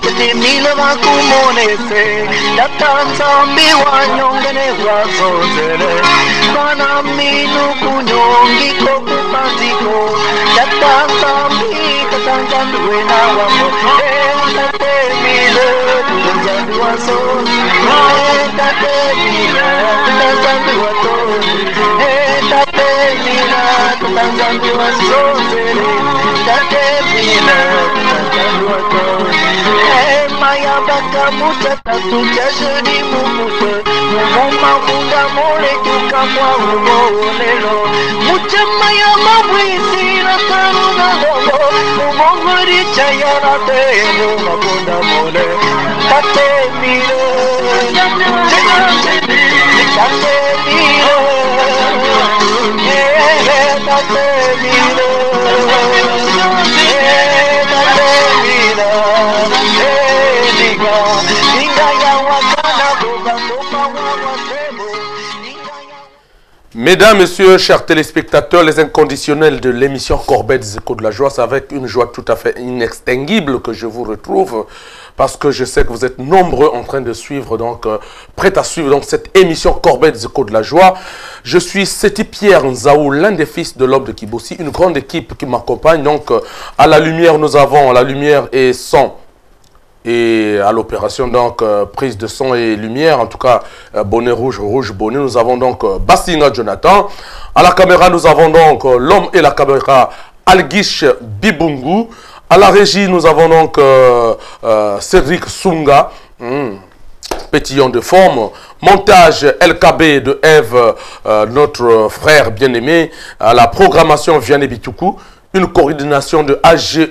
Tete mila wakumonese Datanzambi wanyongene wazozele Mana minu kunyongi kokupaziko Datanzambi katanzambi wena wamo Tate mila katanzambi wazozele Tate mila katanzambi wazozele Tate mila katanzambi wazozele Tate mila katanzambi wazozele Maya baka muta tatu jajadi mumuta Mumoma muda mole tuka mwa ubolelo Mucha maya mabwisi na taruna dogo Mumongori chaya na tenu mabunda mole Tate mire Tate mire Tate mire Mesdames, Messieurs, chers téléspectateurs, les inconditionnels de l'émission Corbet des Échos de la Joie, c'est avec une joie tout à fait inextinguible que je vous retrouve parce que je sais que vous êtes nombreux en train de suivre, donc prêts à suivre donc, cette émission Corbet des Échos de la Joie. Je suis Seti Pierre Nzaou, l'un des fils de l'Aube de Kibossi, une grande équipe qui m'accompagne. Donc à la lumière, nous avons la lumière et son. Et à l'opération, donc, prise de son et lumière, en tout cas, bonnet rouge, rouge bonnet, nous avons donc Bassinga Jonathan. À la caméra, nous avons donc l'homme et la caméra Alguish Bibungu. À la régie, nous avons donc Cédric Sunga, pétillon de forme. Montage LKB de Eve, notre frère bien-aimé. À la programmation Vianney Bitoukou. Une coordination de AGE,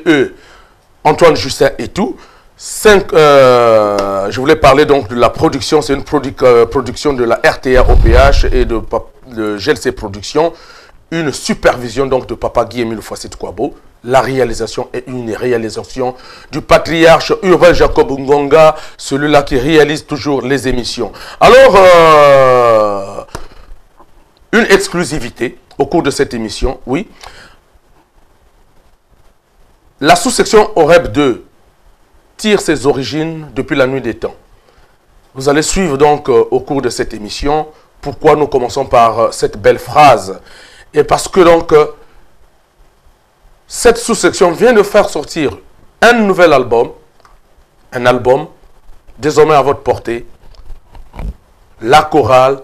Antoine Justin et tout. Je voulais parler donc de la production, c'est une production de la RTA OPH et de GLC Production, une supervision donc de Papa Guy-Émile Fouassit Kouabo. La réalisation est une réalisation du patriarche Urbain Jacob Ngonga, celui-là qui réalise toujours les émissions. Alors, une exclusivité au cours de cette émission, oui. La sous-section OREB 2 tire ses origines depuis la nuit des temps. Vous allez suivre donc au cours de cette émission pourquoi nous commençons par cette belle phrase. Et parce que donc cette sous-section vient de faire sortir un nouvel album, un album désormais à votre portée, la chorale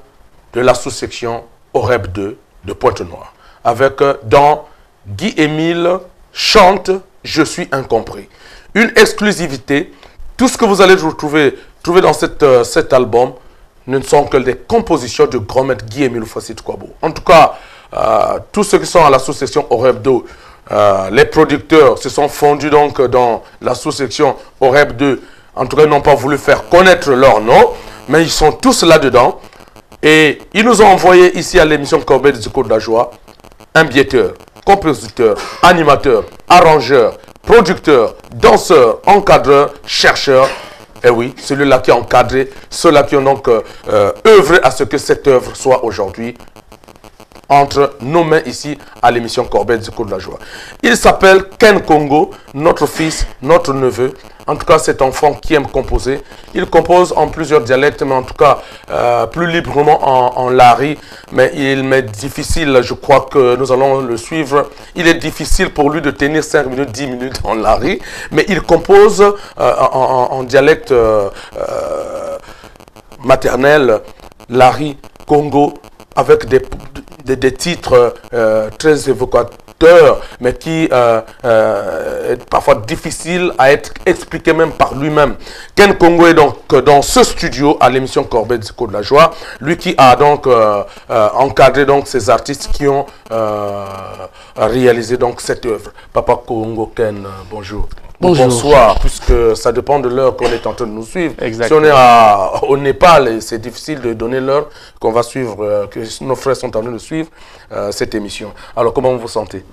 de la sous-section OREB 2 de Pointe-Noire, avec dans Guy-Émile chante « Je suis incompris ». Une exclusivité, tout ce que vous allez trouver dans cet album ne sont que des compositions de grand maître Guy-Émile Fouassit Kouabo. En tout cas, tous ceux qui sont à la sous-section OREB 2, les producteurs se sont fondus donc dans la sous-section OREB 2. En tout cas, ils n'ont pas voulu faire connaître leur nom, mais ils sont tous là-dedans. Et ils nous ont envoyé ici à l'émission Corbet des Échos de la Joie un bietteur, compositeur, animateur, arrangeur, producteur, danseur, encadreur, chercheur. Et oui, celui-là qui a encadré, ceux-là qui ont donc œuvré à ce que cette œuvre soit aujourd'hui entre nos mains ici à l'émission Corbet des Échos de la Joie. Il s'appelle Ken Congo, notre fils, notre neveu. En tout cas, cet enfant qui aime composer. Il compose en plusieurs dialectes, mais en tout cas, plus librement en lari. Mais il m'est difficile, je crois que nous allons le suivre. Il est difficile pour lui de tenir 5 minutes, 10 minutes en lari. Mais il compose en dialecte maternel, lari, Congo, avec des titres très évocateurs, mais qui est parfois difficile à être expliqué même par lui-même. Ken Congo est donc dans ce studio à l'émission Corbet des Échos de la Joie, lui qui a donc encadré donc ces artistes qui ont réalisé donc cette œuvre. Papa Congo Ken, bonjour. Bonjour. Bonsoir, puisque ça dépend de l'heure qu'on est en train de nous suivre. Exactement. Si on est au Népal, c'est difficile de donner l'heure qu'on va suivre, que nos frères sont en train de suivre cette émission. Alors, comment vous vous sentez?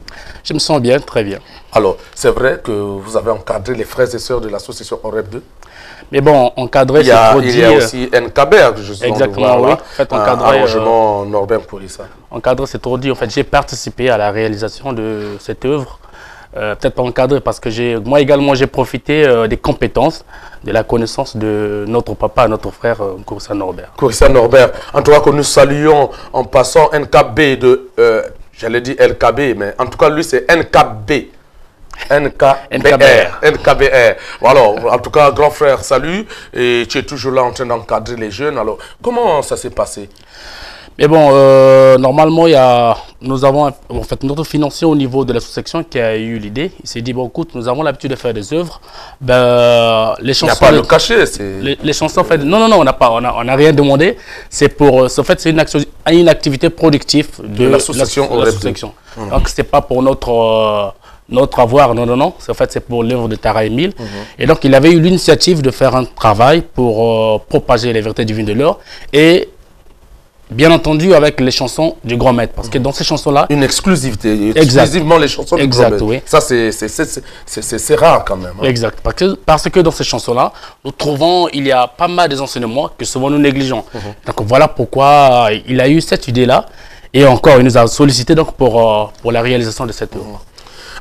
Je me sens bien, très bien. Alors, c'est vrai que vous avez encadré les frères et sœurs de l'association OREB 2. Mais bon, encadrer, c'est trop dire. Il y a aussi NKB, justement. Exactement, oui. En fait, encadrer, arrangement Norbert Pourissa. Encadrer, c'est trop dire. En fait, j'ai participé à la réalisation de cette œuvre. peut-être pas encadré, parce que moi également, j'ai profité des compétences, de la connaissance de notre papa, notre frère, Kourissa Norbert. Kourissa Norbert, en tout cas que nous saluons en passant NKB de, j'allais dire LKB, mais en tout cas lui c'est NKB. NKBR. Voilà, en tout cas, grand frère, salut. Et tu es toujours là en train d'encadrer les jeunes. Alors, comment ça s'est passé? Mais bon, normalement, nous avons en fait notre financier au niveau de la sous-section qui a eu l'idée. Il s'est dit, bon, écoute, nous avons l'habitude de faire des œuvres. Ben, les chansons. Il n'y a pas le cachet. Les chansons, en fait, non, on n'a rien demandé. C'est pour, en fait, c'est une activité productive de la sous-section. Donc, c'est pas pour notre avoir, non. En fait, c'est pour l'œuvre de Tara Emile. Et donc, il avait eu l'initiative de faire un travail pour propager les vérités divines de l'or. Et bien entendu, avec les chansons du Grand Maître. Parce que dans ces chansons-là... Une exclusivité. Exclusivement les chansons du Grand Maître. Oui. Ça, c'est rare quand même. Hein. Exact. Parce que dans ces chansons-là, nous trouvons, il y a pas mal des enseignements que souvent nous négligeons. Donc, voilà pourquoi il a eu cette idée-là. Et encore, il nous a sollicité donc, pour la réalisation de cette œuvre.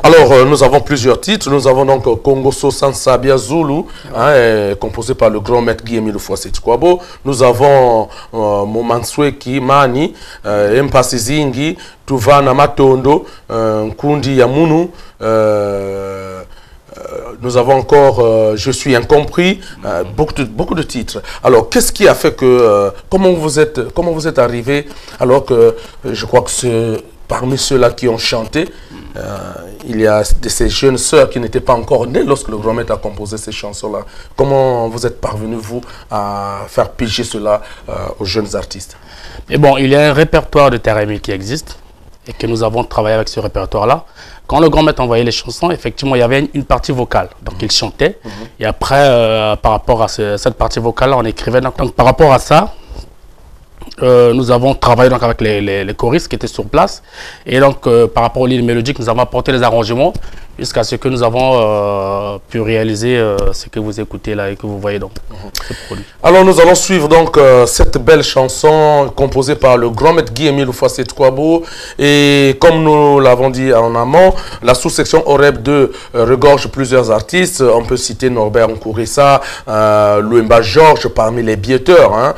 Alors, nous avons plusieurs titres. Nous avons donc Congo Sosan Sabia Zulu, composé par le grand maître Guy-Émile Kwabo. Nous avons Momanswe Kimani, Mpasi Zingi, Tuvana Matondo, Kundi Yamunu. Nous avons encore Je suis incompris, beaucoup de titres. Alors, qu'est-ce qui a fait que... comment vous êtes arrivé alors que je crois que parmi ceux-là qui ont chanté, il y a de ces jeunes sœurs qui n'étaient pas encore nées lorsque le grand maître a composé ces chansons-là. Comment vous êtes parvenu, vous, à faire piger cela aux jeunes artistes? Mais bon, il y a un répertoire de Tara Emile qui existe et que nous avons travaillé avec ce répertoire-là. Quand le grand maître envoyait les chansons, effectivement, il y avait une partie vocale. Donc, il chantait. Et après, par rapport à cette partie vocale-là, on écrivait. Donc, par rapport à ça, nous avons travaillé donc avec les choristes qui étaient sur place. Et donc, par rapport aux lignes mélodiques, nous avons apporté les arrangements jusqu'à ce que nous avons pu réaliser ce que vous écoutez là et que vous voyez donc ce produit. Alors, nous allons suivre donc cette belle chanson composée par le grand maître Guy-Émile Kwabo. Et comme nous l'avons dit en amont, la sous-section OREB 2 regorge plusieurs artistes. On peut citer Norbert Nkourissa, Louemba Georges parmi les bietteurs. Hein.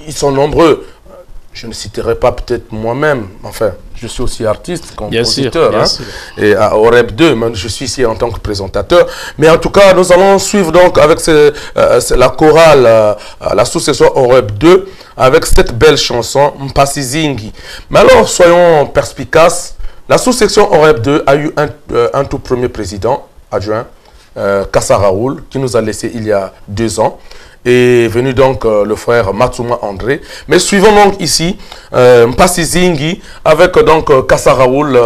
Ils sont nombreux. Je ne citerai pas peut-être moi-même, enfin, je suis aussi artiste, compositeur, bien sûr. Et à OREB 2, je suis ici en tant que présentateur. Mais en tout cas, nous allons suivre donc avec la chorale, la sous-section OREB 2, avec cette belle chanson, Mpasi Zingi. Mais alors, soyons perspicaces, la sous-section OREB 2 a eu un tout premier président adjoint, Kassa Raoul, qui nous a laissé il y a 2 ans. Et venu donc le frère Matsuma André. Mais suivons donc ici Mpasi Zingi avec donc Kassa Raoul,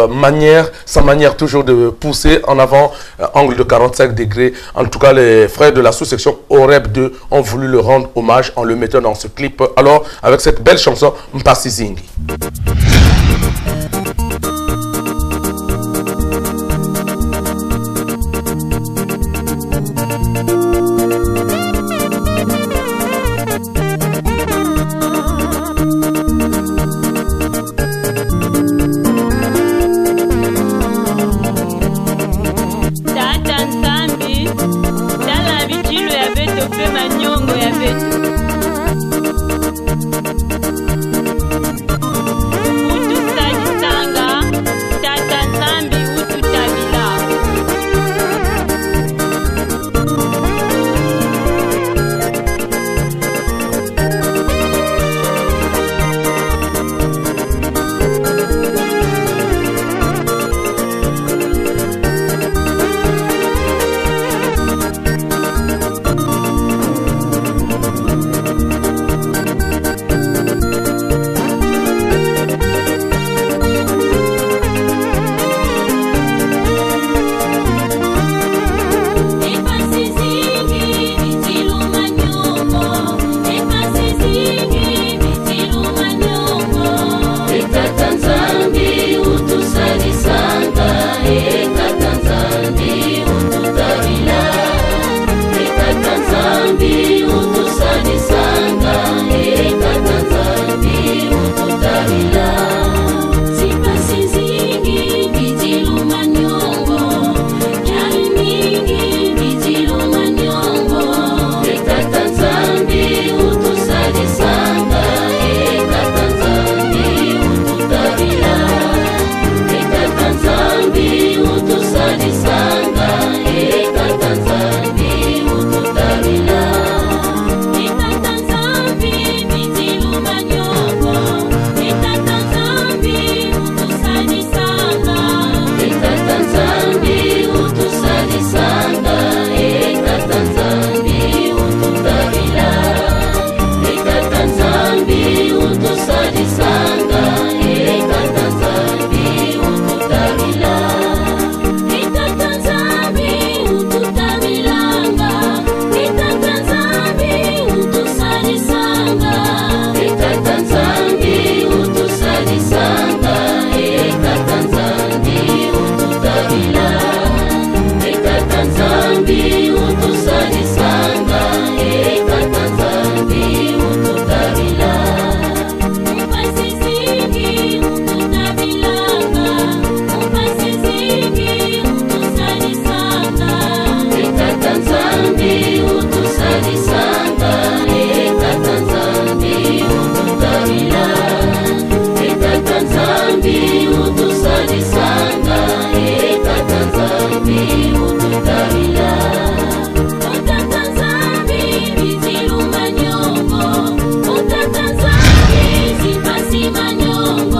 sa manière toujours de pousser en avant, angle de 45 degrés. En tout cas, les frères de la sous-section OREB 2 ont voulu le rendre hommage en le mettant dans ce clip. Alors, avec cette belle chanson, Mpasi Zingi.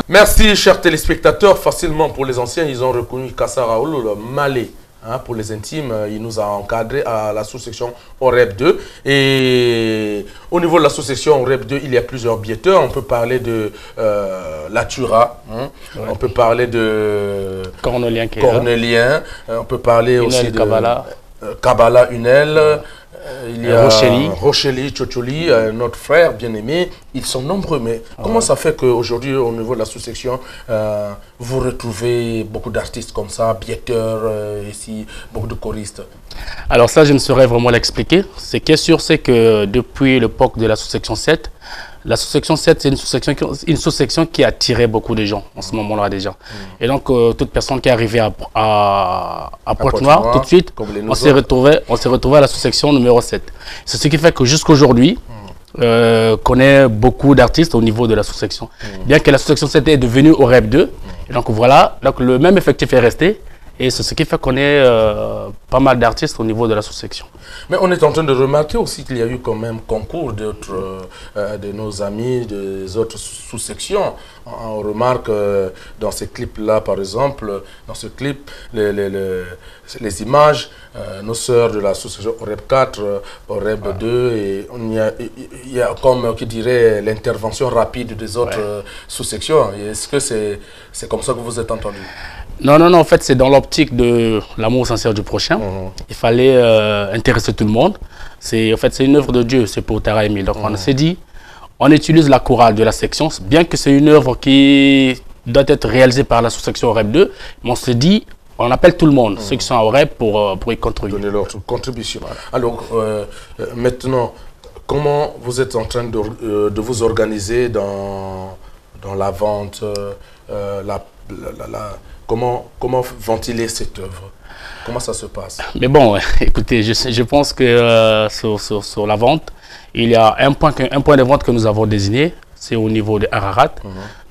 Merci, chers téléspectateurs. Facilement pour les anciens, ils ont reconnu Kassa Raoul, le Malais. Hein, pour les intimes, il nous a encadré à la sous-section OREP 2. Et au niveau de la sous-section OREP 2, il y a plusieurs bietteurs. On peut parler de la Tura, hein. Ouais. On peut parler de Cornélien. On peut parler Unel aussi de Kabbalah Unel. Il y a Rocheli, Tchotcholi, notre frère bien-aimé. Ils sont nombreux, mais comment ça fait qu'aujourd'hui, au niveau de la sous-section, vous retrouvez beaucoup d'artistes comme ça, bietteurs, ici, beaucoup de choristes? Alors ça, je ne saurais vraiment l'expliquer. Ce qui est sûr, c'est que depuis l'époque de la sous-section 7, la sous-section 7, c'est une sous-section qui a attiré beaucoup de gens en ce moment-là déjà. Et donc, toute personne qui est arrivée à Pointe-Noire, tout de suite, on s'est retrouvé à la sous-section numéro 7. C'est ce qui fait que jusqu'aujourd'hui, connaît beaucoup d'artistes au niveau de la sous-section. Bien que la sous-section 7 est devenue OREP 2. Et donc voilà, donc le même effectif est resté. Et c'est ce qui fait qu'on ait pas mal d'artistes au niveau de la sous-section. Mais on est en train de remarquer aussi qu'il y a eu quand même concours d'autres de nos amis des autres sous-sections. On remarque dans ces clips-là, par exemple, dans ce clip, les images, nos sœurs de la sous-section OREP 4, OREP 2, et il y a comme qui dirait l'intervention rapide des autres sous-sections. Est-ce que c'est comme ça que vous êtes entendu? Non, en fait, c'est dans l'optique de l'amour sincère du prochain. Il fallait intéresser tout le monde. En fait, c'est une œuvre de Dieu, c'est pour Tara Emile. Donc, on s'est dit, on utilise la chorale de la section, bien que c'est une œuvre qui doit être réalisée par la sous-section OREP 2, mais on s'est dit, on appelle tout le monde, ceux qui sont à OREP, pour y contribuer. Donner leur contribution. Alors, maintenant, comment vous êtes en train de vous organiser dans la vente, Comment ventiler cette œuvre? Comment ça se passe? Mais bon, écoutez, je pense que sur la vente, il y a un point de vente que nous avons désigné, c'est au niveau de Ararat,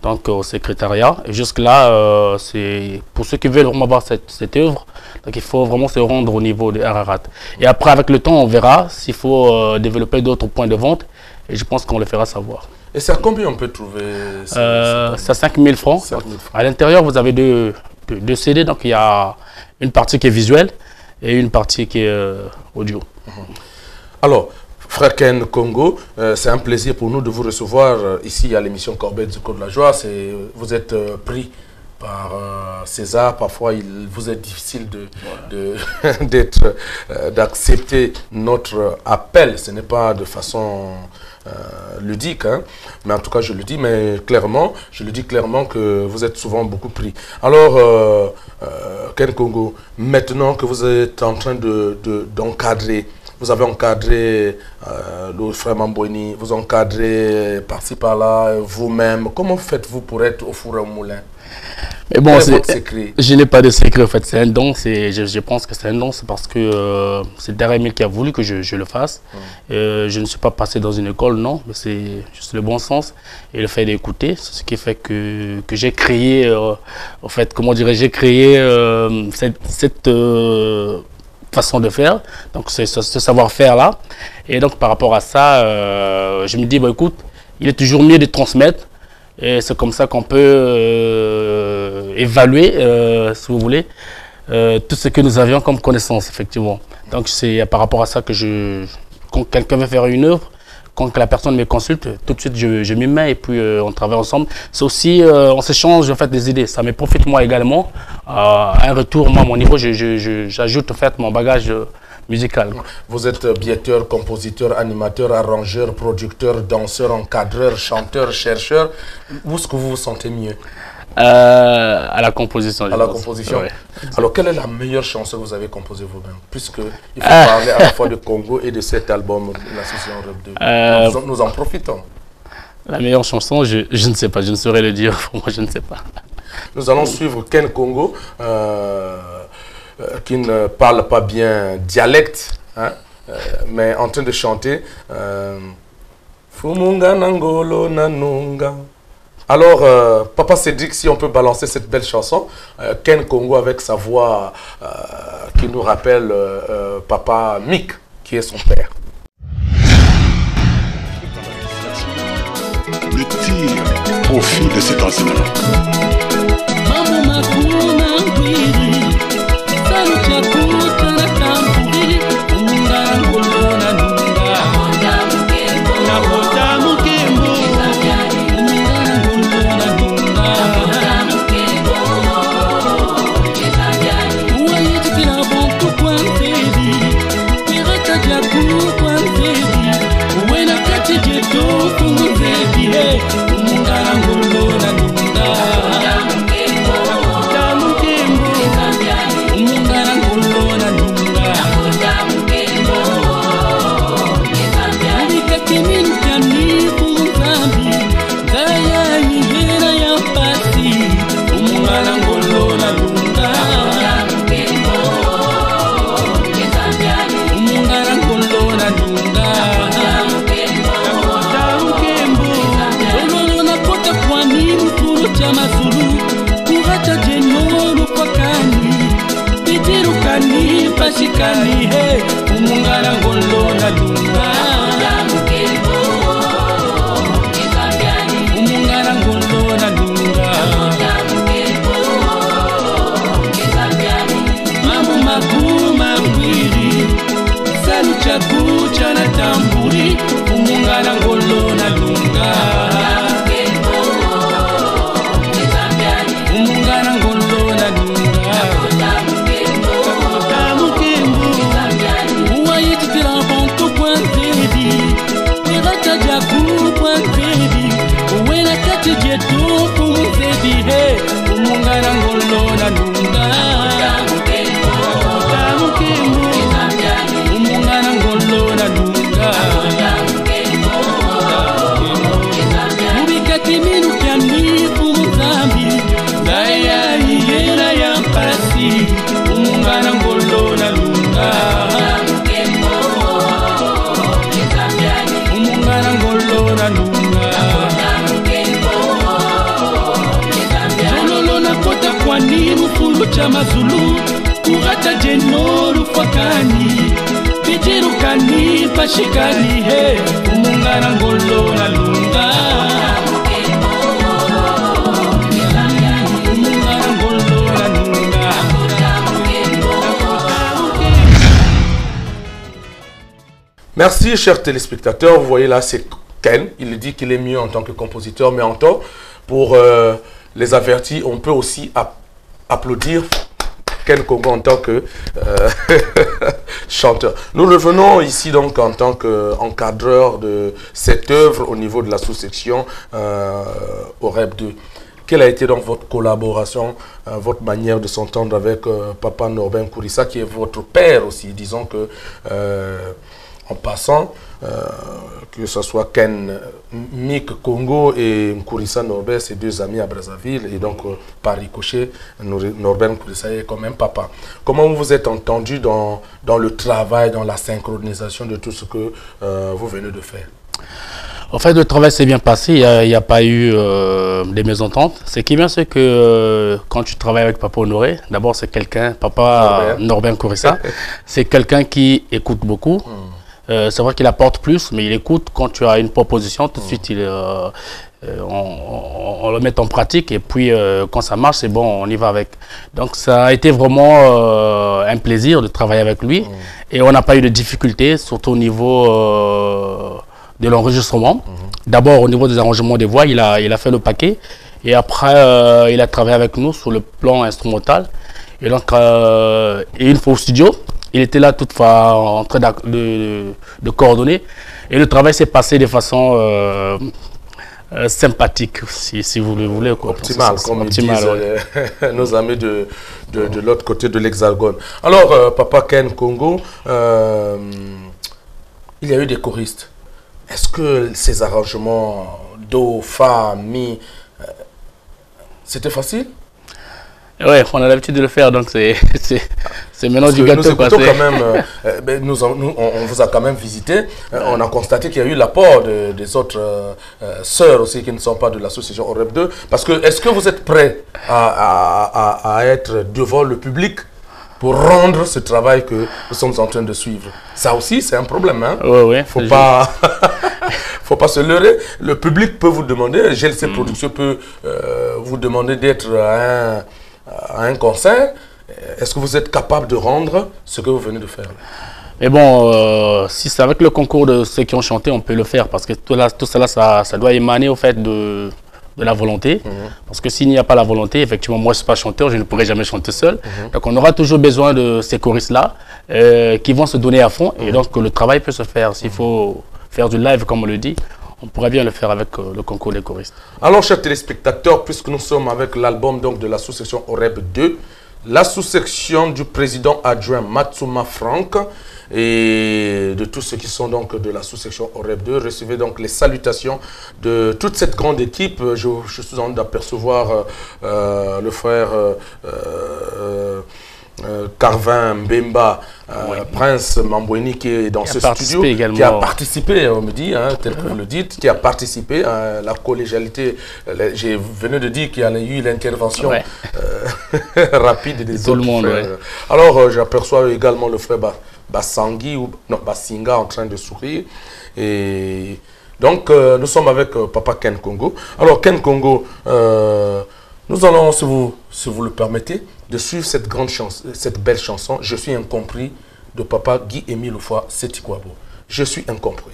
donc au secrétariat. Et jusque-là, c'est pour ceux qui veulent vraiment voir cette œuvre, donc il faut vraiment se rendre au niveau de Ararat. Et après, avec le temps, on verra s'il faut développer d'autres points de vente, et je pense qu'on le fera savoir. Et c'est à combien on peut trouver c'est à 5 000 francs. 5 000 francs. À l'intérieur, vous avez deux CD. Donc, il y a une partie qui est visuelle et une partie qui est audio. Alors, frère Ken Congo, c'est un plaisir pour nous de vous recevoir ici à l'émission Corbett du Code de la Joie. Vous êtes pris par César. Parfois, il vous est difficile d'accepter notre appel. Ce n'est pas de façon ludique, hein. Mais en tout cas je le dis clairement que vous êtes souvent beaucoup pris. Alors Ken Congo, maintenant que vous êtes en train d'encadrer, vous avez encadré le frère Mamboni, vous encadrez par-ci par-là vous-même, comment faites-vous pour être au four et au moulin? Mais bon, je n'ai pas de secret en fait, c'est un don, je pense que c'est un don, c'est parce que c'est Tara Emile qui a voulu que je le fasse. Je ne suis pas passé dans une école, non, mais c'est juste le bon sens et le fait d'écouter, c'est ce qui fait que j'ai créé, en fait, comment dirais-je, j'ai créé cette façon de faire, donc ce savoir-faire là. Et donc par rapport à ça, je me dis, bah, écoute, il est toujours mieux de transmettre. Et c'est comme ça qu'on peut évaluer, si vous voulez, tout ce que nous avions comme connaissance, effectivement. Donc c'est par rapport à ça que quand quelqu'un veut faire une œuvre, quand la personne me consulte, tout de suite je m'y mets et puis on travaille ensemble. C'est aussi, on s'échange en fait des idées. Ça me profite moi également. À un retour, moi à mon niveau, j'ajoute en fait mon bagage musical. Vous êtes bietteur, compositeur, animateur, arrangeur, producteur, danseur, encadreur, chanteur, chercheur. Où est-ce que vous vous sentez mieux? À la composition. À la composition. Ouais. Alors, quelle est la meilleure chanson que vous avez composée vous-même? Puisqu'il faut parler à la fois de Congo et de cet album, l'association OREP 2. Nous en profitons. La meilleure chanson, je ne sais pas, je ne saurais le dire. Pour moi, je ne sais pas. Nous allons suivre Ken Congo, qui ne parle pas bien dialecte, hein, mais en train de chanter Fumunga Nangolo Nanunga. Alors, Papa Cédric, si on peut balancer cette belle chanson, Ken Congo avec sa voix qui nous rappelle Papa Mick, qui est son père. Le tir au fil de cet enseignement. Shikani he umungara ngolo na lunga umungara ngolo na lunga mamu makuma mwiri salu chakucha na tamburi umungara ngolo na lunga umungara ngolo na lunga Mazulu kurata jenoru fakani bijirukani pashikani he umungara ngolo na lunga umungara ngolo na lunga. Merci chers téléspectateurs, vous voyez là c'est Ken, il dit qu'il est mieux en tant que compositeur, mais en tant pour les avertis, on peut aussi applaudir Ken Congo en tant que chanteur. Nous revenons ici donc en tant qu'encadreur de cette œuvre au niveau de la sous-section au REP 2. Quelle a été donc votre collaboration, votre manière de s'entendre avec Papa Norbert Nkourissa, qui est votre père aussi, disons que en passant, que ce soit Ken Mick Congo et Nkourissa Norbert, c'est deux amis à Brazzaville, et donc par ricochet, Norbert Nkourissa est quand même papa. Comment vous vous êtes entendu dans le travail, dans la synchronisation de tout ce que vous venez de faire? En fait, le travail s'est bien passé, il n'y a pas eu des mésententes. Ce qui est bien, c'est que quand tu travailles avec Papa Honoré, d'abord c'est quelqu'un, Papa Norbert Nkourissa, c'est quelqu'un qui écoute beaucoup. C'est vrai qu'il apporte plus, mais il écoute. Quand tu as une proposition, tout de suite, on le met en pratique. Et puis, quand ça marche, c'est bon, on y va avec. Donc, ça a été vraiment un plaisir de travailler avec lui. Et on n'a pas eu de difficultés, surtout au niveau de l'enregistrement. D'abord, au niveau des arrangements des voix, il a fait le paquet. Et après, il a travaillé avec nous sur le plan instrumental. Et donc, une fois au studio, il était là toutefois en train de coordonner. Et le travail s'est passé de façon sympathique, si vous le voulez. Optimal, comme ils disent nos amis de l'autre côté de l'Hexagone. Alors, Papa Ken Congo, il y a eu des choristes. Est-ce que ces arrangements do, fa, mi, c'était facile? Ouais, on a l'habitude de le faire, donc c'est maintenant du gâteau. Nous écoutons quand même, on vous a quand même visité, on a constaté qu'il y a eu l'apport des autres sœurs aussi qui ne sont pas de l'association OREP 2. Parce que, est-ce que vous êtes prêts à être devant le public pour rendre ce travail que nous sommes en train de suivre? Ça aussi, c'est un problème. Hein? Oui, faut pas... faut pas se leurrer. Le public peut vous demander, GLC Production peut vous demander d'être à un concert. Est-ce que vous êtes capable de rendre ce que vous venez de faire? Mais bon, si c'est avec le concours de ceux qui ont chanté, on peut le faire. Parce que tout cela, ça doit émaner au fait de la volonté. Parce que s'il n'y a pas la volonté, effectivement, moi je ne suis pas chanteur, je ne pourrai jamais chanter seul. Donc on aura toujours besoin de ces choristes-là qui vont se donner à fond. Et donc le travail peut se faire. S'il faut faire du live, comme on le dit, on pourrait bien le faire avec le concours des choristes. Alors, chers téléspectateurs, puisque nous sommes avec l'album de l'association OREP 2, la sous-section du président adjoint Matsuma Franck et de tous ceux qui sont donc de la sous-section OREP 2, recevez donc les salutations de toute cette grande équipe. Je suis en train d'apercevoir le frère Carvin Mbemba, Prince Mambweni qui est dans ce studio, qui a participé, on me dit, hein, tel que vous le dites, qui a participé à la collégialité. J'ai venu de dire qu'il y a eu l'intervention rapide des autres frères. Alors j'aperçois également le frère Bassinga en train de sourire. Et donc nous sommes avec Papa Ken Congo. Alors Ken Congo, nous allons, si vous le permettez, de suivre cette grande chanson, cette belle chanson, Je suis incompris, de Papa Guy-Émile Oufouah Setikwabo. Je suis incompris.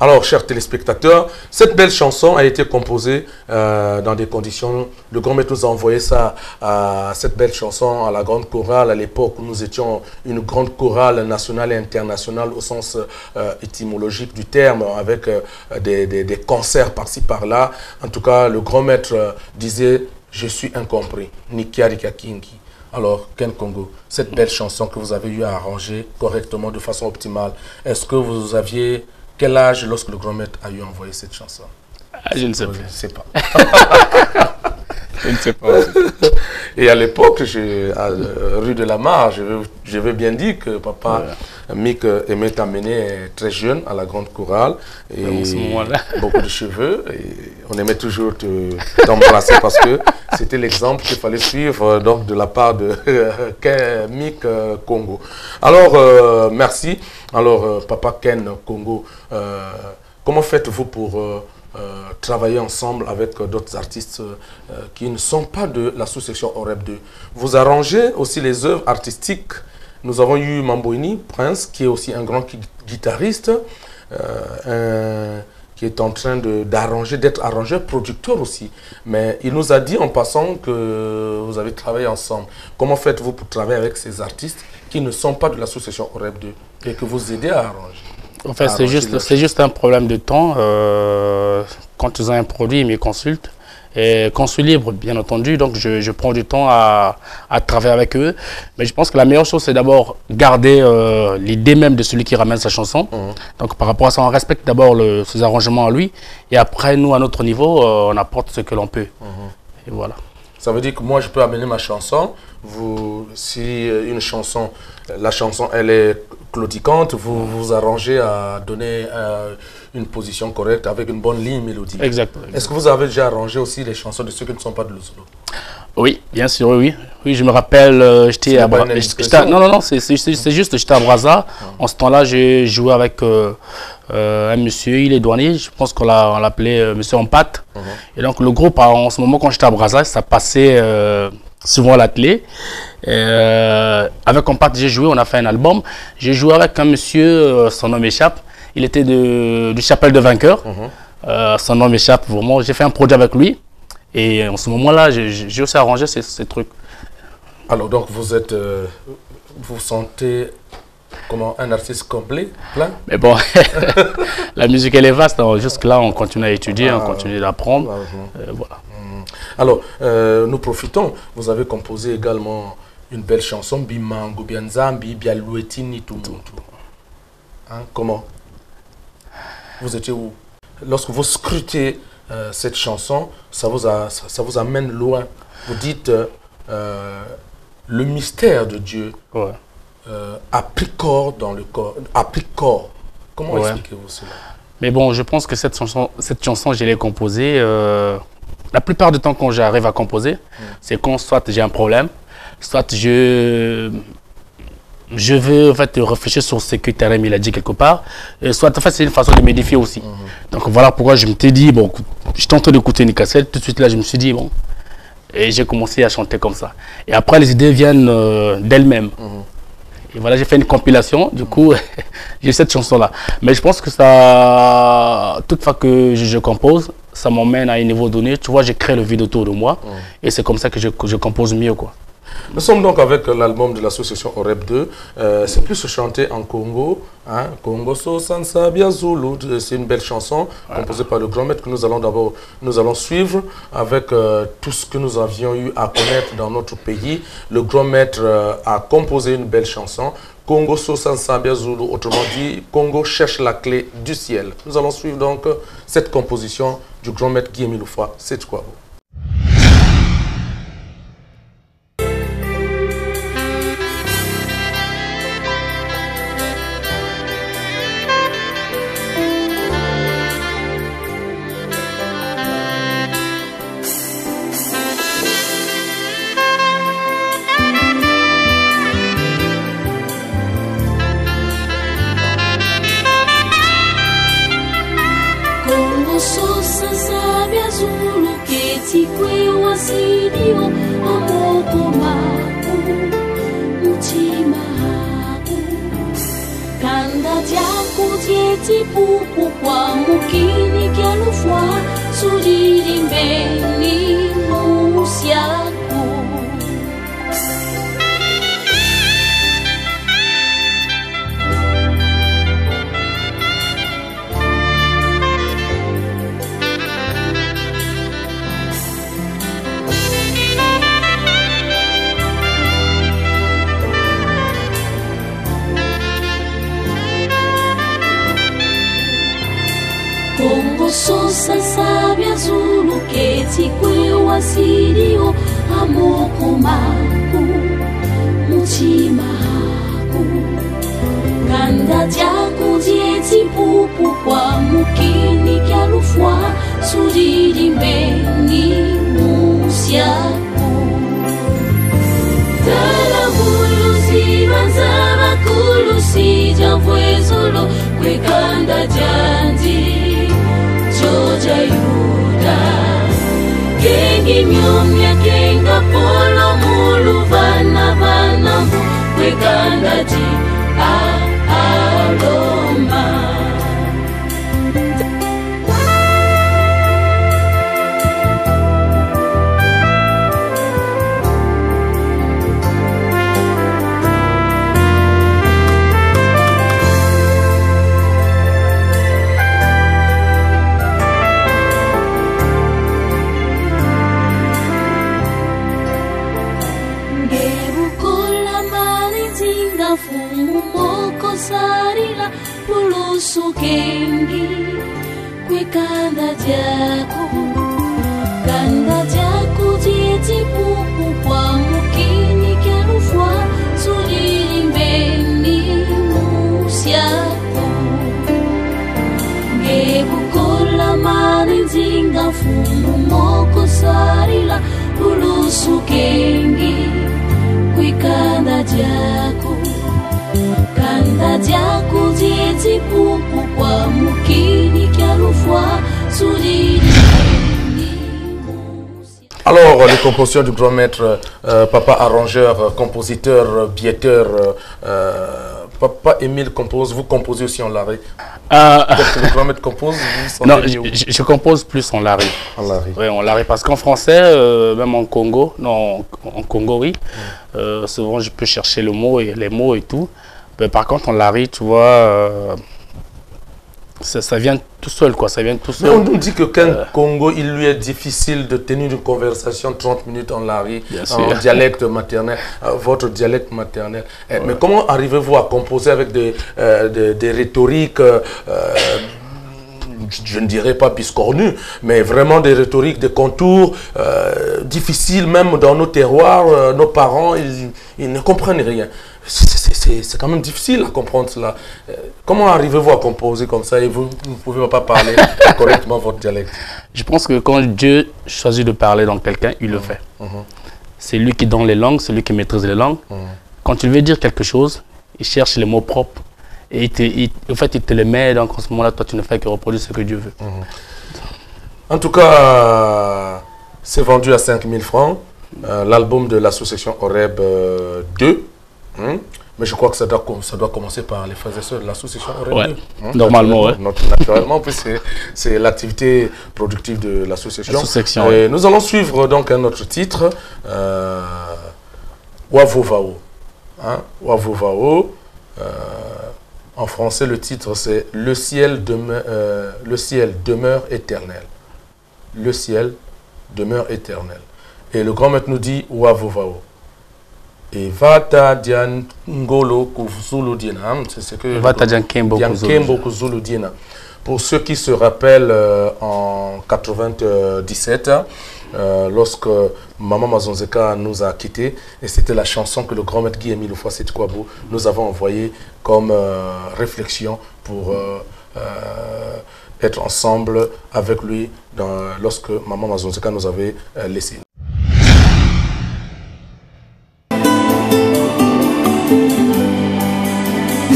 Alors, chers téléspectateurs, cette belle chanson a été composée dans des conditions... Le grand maître nous a envoyé ça, cette belle chanson à la grande chorale à l'époque où nous étions une grande chorale nationale et internationale au sens étymologique du terme, avec des concerts par-ci par-là. En tout cas, le grand maître disait Je suis incompris, Nikiari Kakingi. Alors, Ken Congo, cette belle chanson que vous avez eu à arranger correctement, de façon optimale, est-ce que vous aviez quel âge lorsque le grand maître a eu envoyé cette chanson? Je ne sais pas. Je ne sais pas. Je ne sais pas. Et à l'époque, à rue de la Mare, je veux bien dire que papa Mick aimait t'amener très jeune à la grande chorale. Et beaucoup de cheveux. Et on aimait toujours t'embrasser parce que c'était l'exemple qu'il fallait suivre donc, de la part de Mick Congo. Alors, merci. Alors, papa Ken Congo, comment faites-vous pour travailler ensemble avec d'autres artistes qui ne sont pas de l'association OREB 2? Vous arrangez aussi les œuvres artistiques. Nous avons eu Mamboini Prince, qui est aussi un grand guitariste, qui est en train d'arranger, d'être arrangeur, producteur aussi. Mais il nous a dit en passant que vous avez travaillé ensemble. Comment faites-vous pour travailler avec ces artistes qui ne sont pas de l'association OREB 2 et que vous aidez à arranger? En fait, c'est juste un problème de temps. Quand ils ont un produit, ils me consultent. Et quand je suis libre, bien entendu, donc je prends du temps à travailler avec eux. Mais je pense que la meilleure chose, c'est d'abord garder l'idée même de celui qui ramène sa chanson. Donc par rapport à ça, on respecte d'abord ses arrangements à lui. Et après, nous, à notre niveau, on apporte ce que l'on peut. Et voilà. Ça veut dire que moi, je peux amener ma chanson. Si une chanson, la chanson, elle est claudicante, vous vous arrangez à donner une position correcte avec une bonne ligne mélodique. Exactement. Est-ce que vous avez déjà arrangé aussi les chansons de ceux qui ne sont pas de l'Oslo? Oui, bien sûr, oui. Oui, je me rappelle, j'étais à Brazza. Non, c'est juste, j'étais à Brazza. En ce temps-là, j'ai joué avec un monsieur, il est douanier, je pense qu'on l'appelait monsieur Ampat. Et donc le groupe, en ce moment, quand j'étais à Brazza, ça passait souvent à la télé. Avec Ampat, j'ai joué, on a fait un album. J'ai joué avec un monsieur, son nom m'échappe. Il était du Chapelle de Vainqueur. Son nom m'échappe vraiment. J'ai fait un projet avec lui. Et en ce moment-là, j'ai aussi arrangé ces trucs. Alors donc vous êtes, vous sentez comment un artiste complet, plein? Mais bon, la musique elle est vaste. Jusque-là, on continue à étudier, on continue d'apprendre. Voilà. Alors, nous profitons. Vous avez composé également une belle chanson, Bimango Bianzambi, Bialouetini Tumutu. Comment? Vous étiez où? Lorsque vous scrutez cette chanson, ça vous amène loin. Vous dites le mystère de Dieu a pris corps dans le corps, a pris corps. Comment expliquez-vous cela? Mais bon, je pense que cette chanson, je l'ai composée. La plupart du temps, quand j'arrive à composer, c'est quand soit j'ai un problème, soit je veux en fait réfléchir sur ce que Terem il a dit quelque part, soit en fait c'est une façon de m'édifier aussi. Donc voilà pourquoi je me suis dit, bon, j'étais en train d'écouter une cassette, tout de suite là je me suis dit, bon, et j'ai commencé à chanter comme ça. Et après les idées viennent d'elles-mêmes. Et voilà, j'ai fait une compilation, du coup, j'ai cette chanson-là. Mais je pense que ça, toute fois que je compose, ça m'emmène à un niveau donné. Tu vois, j'ai créé le vide autour de moi. Et c'est comme ça que je compose mieux, quoi. Nous sommes donc avec l'album de l'association OREB 2. C'est plus chanté en Congo. Congo So Sansabia Zulu. C'est une belle chanson composée par le grand maître que nous allons suivre avec tout ce que nous avions eu à connaître dans notre pays. Le grand maître a composé une belle chanson. Congo So Sansabia Zulu. Autrement dit, Congo cherche la clé du ciel. Nous allons suivre donc cette composition du grand maître Guy Miloufa. C'est quoi? Musosa sabia zulu keti kwe wasilio amoko maku mutima haku Ganda jaku dieti pupu kwa mukini kialufwa Sudiri mbeni musiaku Tala bulu zivanzava kulu sija vwezolo Kwe kanda jandi Joja Yuda Gengi myomya kenga polo mulu vana vana Kwekanda ji aloma Sarila pulusu kengi kwe kanda jako dieti pupu kwa mukini kialufwa sulili mbeni musiako ngebukola mani zinga fumu moko sarila pulusu kengi kwe kanda jako Kanda diako dieti pupu kwa mukini kialufwa sudiri. Alors, les compositions du grand maître, papa arrangeur, compositeur, bietteur, papa Émile compose, vous composez aussi en lari. Le grand maître compose, vous non, je compose plus en lari. En lari. Oui, en lari, parce qu'en français, même en Congo, non, en Congo, oui, souvent je peux chercher le mot et les mots et tout. Mais par contre, en lari, tu vois, ça vient tout seul, quoi. Ça vient tout seul. Mais on nous dit que qu'un Congo, il lui est difficile de tenir une conversation 30 minutes en lari, en dialecte maternel, votre dialecte maternel. Mais comment arrivez-vous à composer avec des rhétoriques, je ne dirais pas biscornues, mais vraiment des rhétoriques, des contours difficiles, même dans nos terroirs, nos parents, ils ne comprennent rien. C'est quand même difficile à comprendre cela. Comment arrivez-vous à composer comme ça et vous ne pouvez pas parler correctement votre dialecte? Je pense que quand Dieu choisit de parler dans quelqu'un, il le fait. C'est lui qui donne les langues, c'est lui qui maîtrise les langues. Quand il veut dire quelque chose, il cherche les mots propres et en fait, il te les met. Donc en ce moment-là, toi, tu ne fais que reproduire ce que Dieu veut. En tout cas, c'est vendu à 5 000 francs. L'album de l'association Horeb 2. Mais je crois que ça doit commencer par les frères et sœurs de l'association Horeb 2. Normalement, oui. Naturellement, puisque c'est l'activité productive de l'association. Nous allons suivre donc un autre titre, Wavovao. Wavovao. En français, le titre c'est Le ciel demeure éternel. Le ciel demeure éternel. Et le grand maître nous dit Wavovao. Et Vata Dian Ngolo Kuzulu Dina. C'est ce que Vata Dian Kembo Kuzulu Dina. Pour ceux qui se rappellent, en 97, lorsque Maman Mazonzeka nous a quittés, et c'était la chanson que le grand maître Guy Émile Foisset Kwabo nous avons envoyée comme réflexion pour être ensemble avec lui lorsque Maman Mazonzeka nous avait laissés.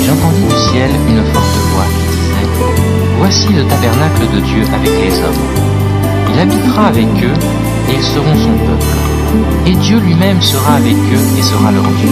J'entendis du ciel une forte voix qui disait « Voici le tabernacle de Dieu avec les hommes. Il habitera avec eux et ils seront son peuple. Et Dieu lui-même sera avec eux et sera leur Dieu. »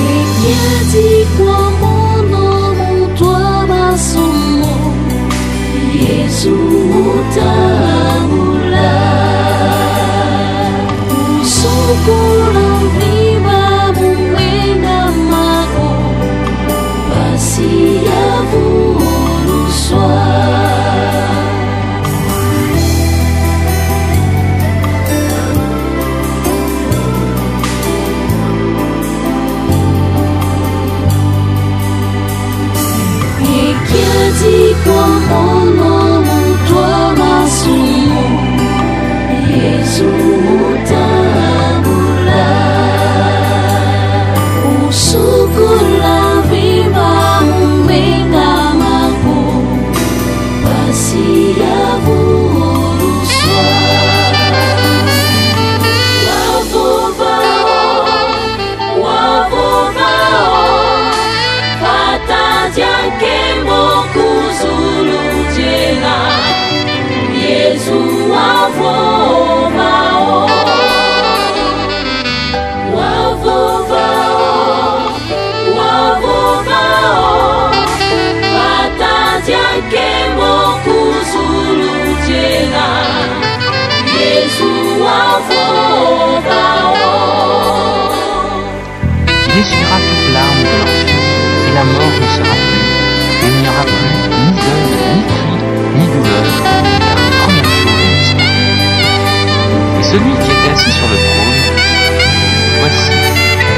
Como no mutuo más Yesu utambula usukula vima umengamaku basi yavuruswa wavovao fatazyankembo kuzulujena Yesu wavovao fatazyankembo kuzulujena Yesu wavovao. Il essuiera toute larme de leurs yeux, et la mort ne sera plus. Il n'y aura plus ni deuil, ni cri, ni douleur, car les premières choses ont disparu. Et celui qui était assis sur le trône, voici,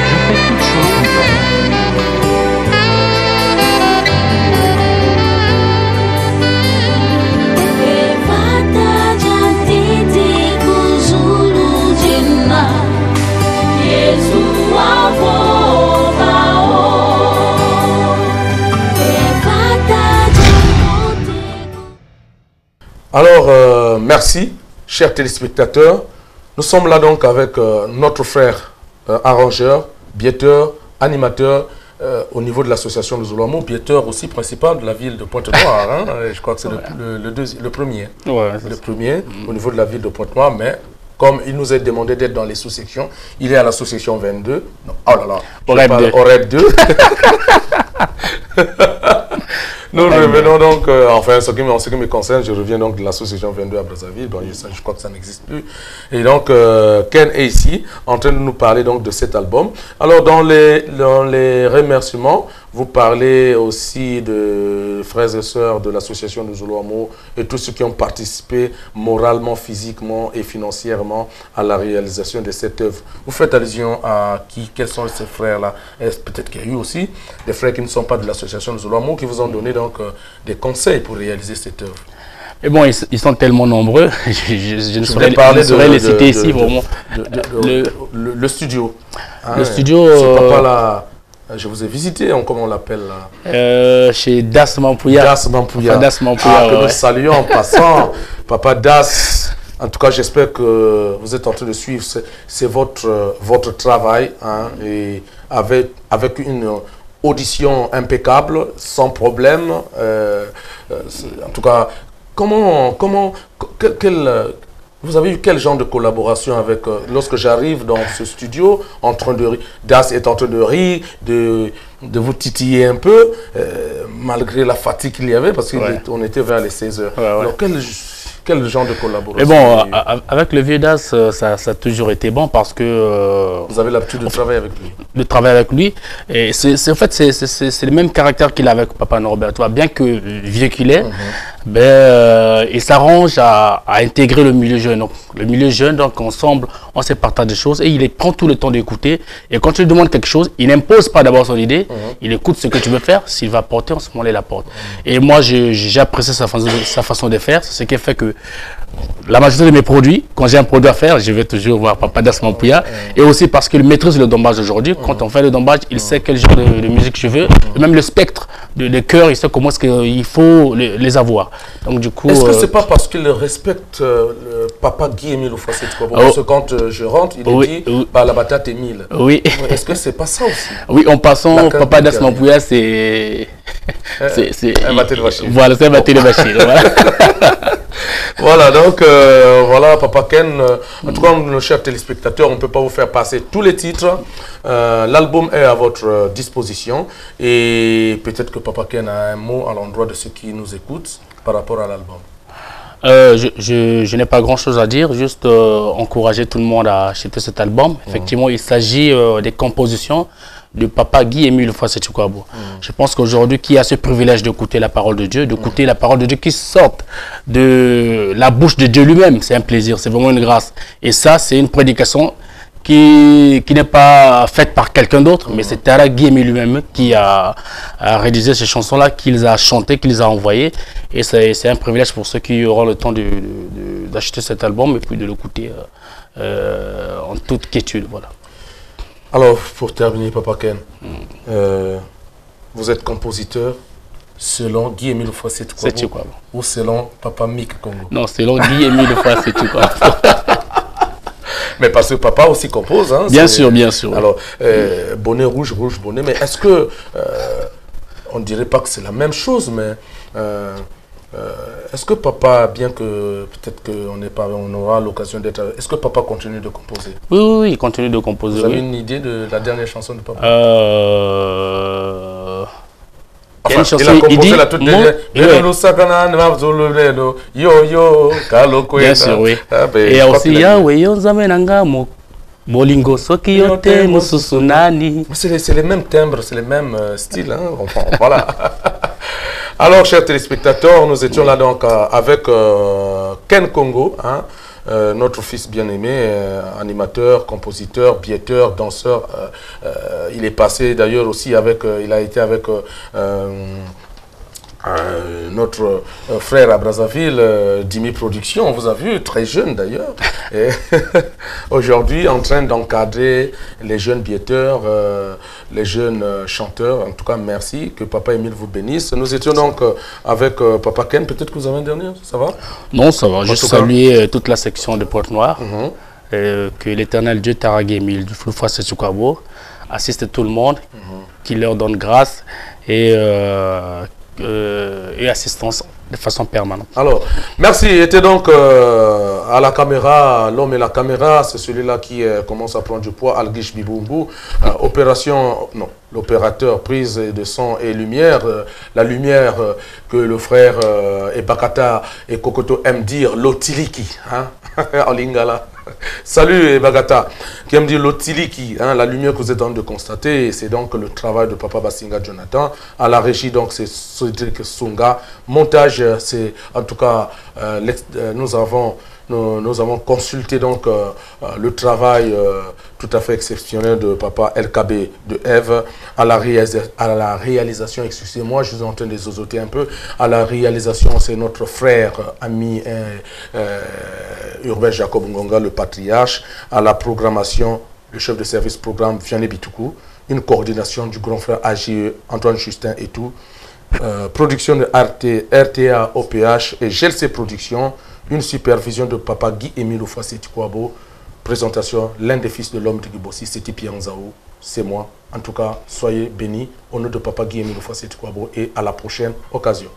je fais toutes choses nouvelles. Alors, merci, chers téléspectateurs. Nous sommes là donc avec notre frère arrangeur, bietteur, animateur au niveau de l'association de Zuluamo, bietteur aussi principal de la ville de Pointe-Noire. Hein, je crois que c'est le premier. Ouais, le premier au niveau de la ville de Pointe-Noire, mais comme il nous est demandé d'être dans les sous-sections, il est à la sous-section 22. Non, oh là là, au RED 2. Nous revenons donc, enfin, ce qui me concerne, je reviens donc de l'association 22 à Brazzaville. Bon, je crois que ça n'existe plus. Et donc, Ken est ici, en train de nous parler donc de cet album. Alors, dans les remerciements, vous parlez aussi de frères et sœurs de l'association de Zuluamo et tous ceux qui ont participé moralement, physiquement et financièrement à la réalisation de cette œuvre. Vous faites allusion à qui? Quels sont ces frères-là? Peut-être qu'il y a eu aussi des frères qui ne sont pas de l'association de Zuluamo qui vous ont donné donc des conseils pour réaliser cette œuvre. Et bon, ils sont tellement nombreux, je ne saurais les citer ici, vraiment. Le studio. Le studio... Papa là, je vous ai visité, comment on l'appelle là? Chez Das Mampouya. Das Mampouya. Das Mampouya, que nous saluons en passant. Papa Das, en tout cas, j'espère que vous êtes en train de suivre. C'est votre travail, hein, et avec une audition impeccable, sans problème. En tout cas, vous avez eu quel genre de collaboration avec, lorsque j'arrive dans ce studio, en train de rire, Das est en train de rire, de vous titiller un peu, malgré la fatigue qu'il y avait, parce qu'on était vers les 16 heures. Alors, quel genre de collaboration? Et bon, avec le vieux Das, ça a toujours été bon parce que... vous avez l'habitude de travailler avec lui? De travailler avec lui. Et en fait, c'est le même caractère qu'il a avec Papa Norbert. Bien que vieux qu'il est, il s'arrange à intégrer le milieu jeune. Donc, le milieu jeune, donc ensemble, on se partage des choses et il prend tout le temps d'écouter. Et quand tu lui demandes quelque chose, il n'impose pas d'abord son idée, il écoute ce que tu veux faire. S'il va porter, en ce moment-là, il la porte. Et moi, j'ai apprécié sa façon de faire. C'est ce qui fait que la majorité de mes produits, quand j'ai un produit à faire, je vais toujours voir Papa Das Mampouya. Et aussi parce qu'il maîtrise le dombage aujourd'hui. Quand on fait le dombage, il sait quel genre de musique je veux. Et même le spectre de chœur, il sait comment est-ce qu'il faut les avoir. Donc du coup... Est-ce que c'est pas parce qu'il respecte Papa Guy Émile Oufouasséty? Parce que quand je rentre, il dit bah, la batate Émile. Oui. Est-ce que c'est pas ça aussi? Oui, en passant, Papa Das Mampouya, c'est... un batteur de machine. Voilà, c'est un batteur de machine. Voilà. Voilà, donc, voilà, Papa Ken. En tout cas, nos chers téléspectateurs, on ne peut pas vous faire passer tous les titres. L'album est à votre disposition. Et peut-être que Papa Ken a un mot à l'endroit de ceux qui nous écoutent par rapport à l'album. Je n'ai pas grand-chose à dire, juste encourager tout le monde à acheter cet album. Effectivement, il s'agit des compositions de Papa Guy Émile Oufouasséty. Je pense qu'aujourd'hui, qui a ce privilège d'écouter la parole de Dieu, d'écouter la parole de Dieu qui sort de la bouche de Dieu lui-même, c'est un plaisir, c'est vraiment une grâce. Et ça, c'est une prédication qui n'est pas faite par quelqu'un d'autre, mais c'est Tara Guémi lui-même qui a rédigé ces chansons-là, qui les a chantées, qui les a envoyées. Et c'est un privilège pour ceux qui auront le temps d'acheter cet album et puis de l'écouter en toute quiétude. Voilà. Alors, pour terminer, Papa Ken, vous êtes compositeur selon Guy-Émile Foissé-Tukwabo ou selon Papa Mick Congo? Non, selon Guy-Émile Foissé-Tukwabo. Mais parce que papa aussi compose. Hein, bien sûr, bien sûr. Alors, bonnet rouge, rouge bonnet. Mais est-ce que, on ne dirait pas que c'est la même chose, mais est-ce que papa, bien que peut-être qu'on aura l'occasion d'être... Est-ce que papa continue de composer? Oui, il continue de composer. Vous avez une idée de la dernière chanson de papa? Enfin, il a composé la toute dernière. Bien sûr, oui. Et aussi, Yahweh, Yonzamenanga, Molingo, Sokiyote, Mususunani. C'est les mêmes timbres, c'est les mêmes styles. Hein? Enfin, voilà. Alors, chers téléspectateurs, nous étions là donc avec Ken Congo, hein? Notre fils bien-aimé, animateur, compositeur, bietteur, danseur. Il est passé d'ailleurs aussi avec, il a été avec notre frère à Brazzaville, Dimi Production, on vous a vu, très jeune d'ailleurs. Et aujourd'hui, en train d'encadrer les jeunes bietteurs, les jeunes chanteurs. En tout cas, merci, que Papa Émile vous bénisse. Nous étions donc avec Papa Ken. Peut-être que vous avez un dernier, ça va? Non, ça va. Juste saluer toute la section de Pointe-Noire. Que l'éternel Dieu Taragé Émile du Flou Foissé-Tukwabo assiste tout le monde, qui leur donne grâce et assistance de façon permanente. Alors, merci. Était donc à la caméra, l'homme et la caméra, c'est celui-là qui commence à prendre du poids, Algish Bibumbu. Opération, non, l'opérateur prise de son et lumière. La lumière que le frère Ebakata et Kokoto aiment dire, l'otiliki, hein, en lingala. Salut Ebakata, qui aime dire l'otiliki, hein, la lumière que vous êtes en train de constater, c'est donc le travail de Papa Basinga Jonathan. À la régie, donc, c'est Cédric Sunga. Montage, c'est en tout cas, nous avons consulté donc le travail tout à fait exceptionnel de Papa LKB de Eve à la réalisation, excusez-moi, je suis en train de zozoter un peu, à la réalisation, c'est notre frère, ami Urbain Jacob Ngonga, le patriarche, à la programmation, le chef de service programme Vianney Bitoukou, une coordination du grand frère AGE, Antoine Justin et tout, production de RTA OPH et GLC Production, une supervision de Papa Guy-Émile Foissé-Tukwabo, présentation, l'un des fils de l'homme de Gibossi, c'était Pierre Nzaou, c'est moi. En tout cas, soyez bénis au nom de Papa Guy-Émile Foissé-Tukwabo et à la prochaine occasion.